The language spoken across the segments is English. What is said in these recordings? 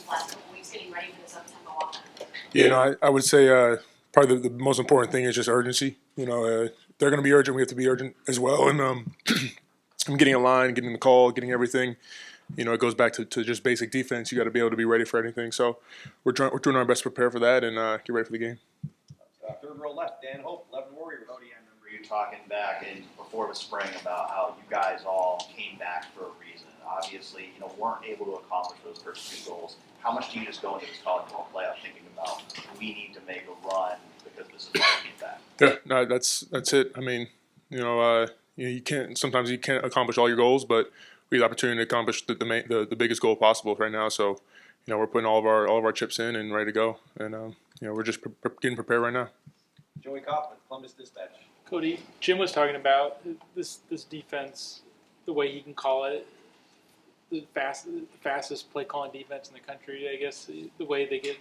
the last couple of weeks getting ready for this up-tempo offense? Yeah, no, I would say probably the most important thing is just urgency. They're going to be urgent. We have to be urgent as well. And I'm getting a line, getting the call, getting everything. It goes back to just basic defense. You got to be able to be ready for anything. So we're doing our best to prepare for that and get ready for the game. Third row left, Dan Hope, 11 Warriors. Cody, I remember you talking back before the spring about how you guys all came back for a reason. Obviously, weren't able to accomplish those first two goals. How much do you just go into this college ball playoff thinking about we need to make a run because this is why we get back? Yeah, no, that's it. I mean, you can't sometimes you can't accomplish all your goals, but we have the opportunity to accomplish the biggest goal possible right now. So, we're putting all of our chips in and ready to go, and we're just getting prepared right now. Joey Kaufman, Columbus Dispatch. Cody, Jim was talking about this defense, the way he can call it, the fastest play calling defense in the country. I guess the way he can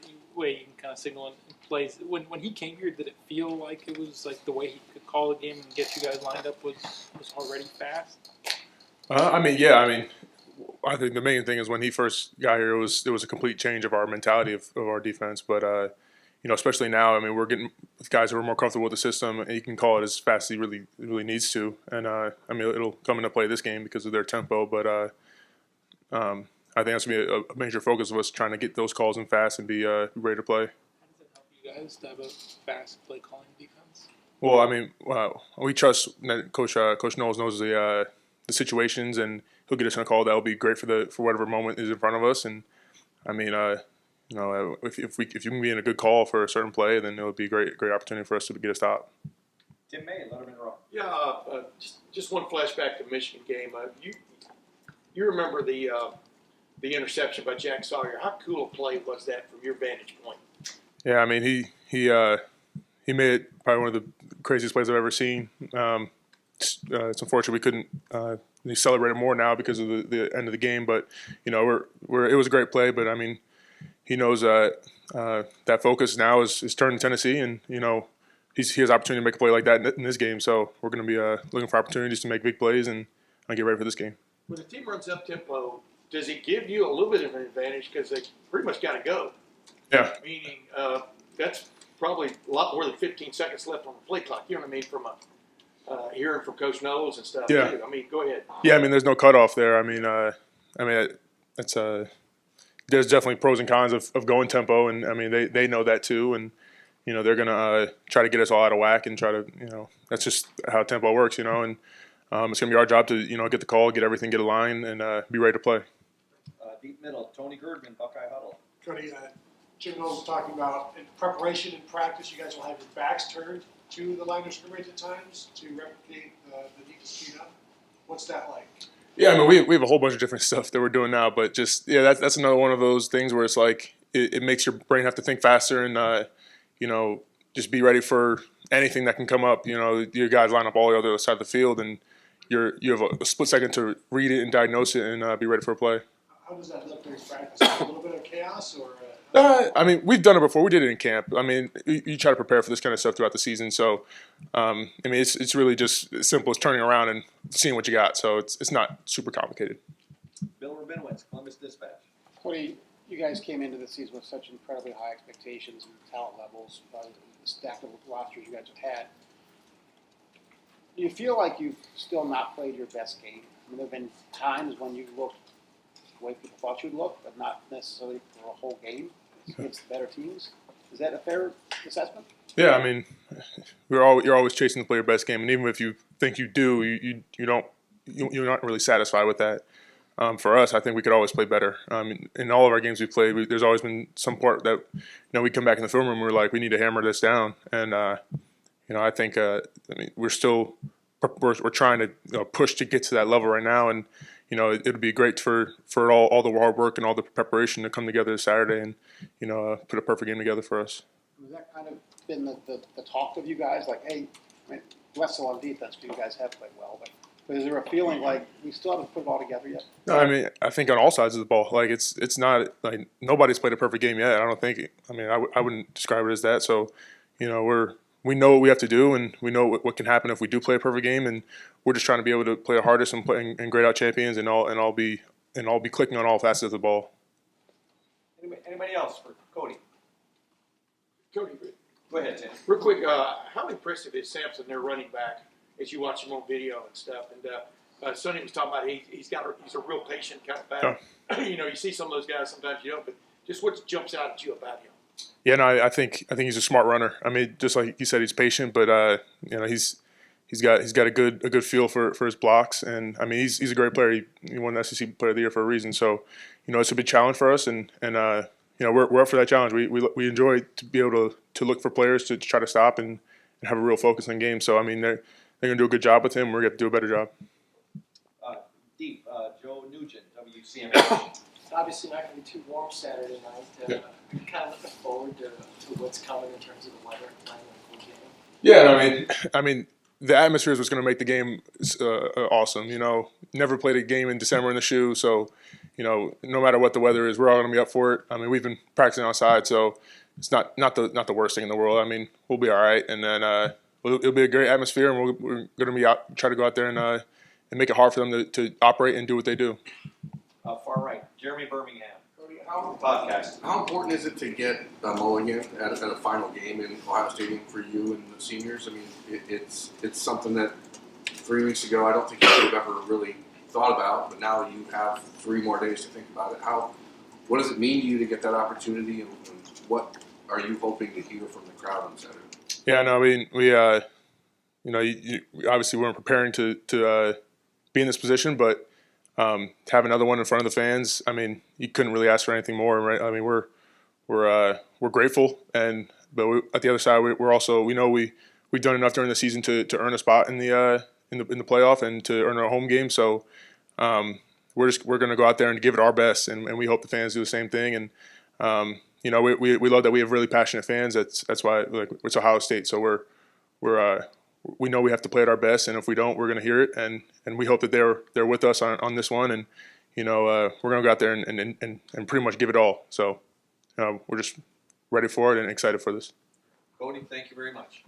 kind of signal and plays. When he came here, did it feel like it was like the way he could call a game and get you guys lined up was already fast? I think the main thing is when he first got here, it was a complete change of our mentality of our defense. But especially now, I mean, we're getting guys who are more comfortable with the system, and he can call it as fast as he really needs to. And it'll come into play this game because of their tempo. But I think that's gonna be a major focus of us trying to get those calls in fast and be ready to play. How does it help you guys to have a fast play calling defense? Well, we trust that Coach Knowles knows the situations, and he'll get us on a call that will be great for whatever moment is in front of us. And if you can be in a good call for a certain play, then it would be a great opportunity for us to get a stop. Tim May, Letterman Row. Yeah, just one flashback to the Michigan game. You remember the interception by Jack Sawyer? How cool a play was that from your vantage point? Yeah, I mean he made it probably one of the craziest plays I've ever seen. It's unfortunate we couldn't celebrate it more now because of the end of the game, but it was a great play. But I mean, he knows that focus now is turned to Tennessee, and he has opportunity to make a play like that in this game. So we're going to be looking for opportunities to make big plays and get ready for this game. When the team runs up tempo, does it give you a little bit of an advantage because they pretty much got to go? Yeah. Meaning that's probably a lot more than 15 seconds left on the play clock. You know what I mean? From hearing from Coach Knowles and stuff. Yeah. Too. I mean, go ahead. Yeah, I mean, there's no cutoff there. It's there's definitely pros and cons of going tempo, and I mean they know that too, and they're gonna try to get us all out of whack and try to that's just how tempo works, and it's gonna be our job to get the call, get everything, get a line, and be ready to play. Deep middle, Tony Girdman, Buckeye Huddle. Cody, Jim Knowles was talking about in preparation and practice, you guys will have your backs turned to the line of scrimmage at times to replicate the need to speed up. What's that like? Yeah, I mean we have a whole bunch of different stuff that we're doing now, but just that's another one of those things where it's like it makes your brain have to think faster and just be ready for anything that can come up. Your guys line up all the other side of the field, and you have a split second to read it and diagnose it and be ready for a play. How does that look during practice? A little bit of chaos, or? I mean, we've done it before. We did it in camp. I mean, you try to prepare for this kind of stuff throughout the season. So, it's really just as simple as turning around and seeing what you got. So it's not super complicated. Bill Rabinowitz, Columbus Dispatch. Cody, you guys came into the season with such incredibly high expectations and talent levels, the stack of rosters you guys have had. Do you feel like you've still not played your best game? I mean, there have been times when you've looked the way people thought you'd look, but not necessarily for a whole game against better teams. Is that a fair assessment? Yeah, I mean, you're always chasing to play your best game, and even if you think you do, you're not really satisfied with that. For us, I think we could always play better. In all of our games we played, there's always been some part that we come back in the film room and we're like, we need to hammer this down. And I think we're trying to push to get to that level right now, and it'll be great for all the hard work and all the preparation to come together this Saturday and put a perfect game together for us. Has that kind of been the talk of you guys? Like, hey, less so on defense because you guys have played well, but is there a feeling like we still haven't put it all together yet? No, I mean, I think on all sides of the ball, like it's not like nobody's played a perfect game yet. I don't think. I mean, I wouldn't describe it as that. So, we know what we have to do, and we know what can happen if we do play a perfect game, and we're just trying to be able to play our hardest and grade out champions, and all be clicking on all facets of the ball. Anybody else for Cody? Cody, Go ahead, Tim. real quick, how impressive is Sampson, their running back, as you watch him on video and stuff? And Sonny was talking about he's a real patient kind of back. You know, you see some of those guys sometimes you don't, but just what jumps out at you about him? Yeah, no, I think he's a smart runner. I mean, just like you said, he's patient, but you know, he's got a good feel for his blocks, and I mean, he's a great player. He won the SEC Player of the Year for a reason. So, you know, it's a big challenge for us, and you know, we're up for that challenge. We enjoy to be able to look for players to try to stop and have a real focus on games. So, I mean, they're gonna do a good job with him. We're gonna have to do a better job. Deep, Joe Nugent, WCMA. It's obviously not going to be too warm Saturday night. Kind of looking forward to what's coming in terms of the weather and playing a cool game. Yeah, I mean, the atmosphere is what's going to make the game awesome. You know, never played a game in December in the shoe, so you know, no matter what the weather is, we're all going to be up for it. I mean, we've been practicing outside, so it's not the worst thing in the world. I mean, we'll be all right, and then it'll be a great atmosphere, and we're going to be try to go out there and make it hard for them to operate and do what they do. Far right, Jeremy Birmingham. Cody, how Podcast. important is it to get a mulligan at a final game in Ohio Stadium for you and the seniors? I mean, it's something that 3 weeks ago I don't think you could have ever really thought about, but now you have 3 more days to think about it. What does it mean to you to get that opportunity, and what are you hoping to hear from the crowd on Saturday? Yeah, no, I mean, we you know, you obviously weren't preparing to be in this position, but to have another one in front of the fans, I mean, you couldn't really ask for anything more, right? I mean, we're grateful, but at the other side, we're also, we know we've done enough during the season to earn a spot in the playoff and to earn our home game. So we're going to go out there and give it our best, and we hope the fans do the same thing. And you know, we love that we have really passionate fans. That's why, like, it's Ohio State, so we know we have to play at our best, and if we don't, we're going to hear it, and we hope that they're with us on this one, and you know, we're going to go out there and pretty much give it all. So we're just ready for it and excited for this. Cody, thank you very much.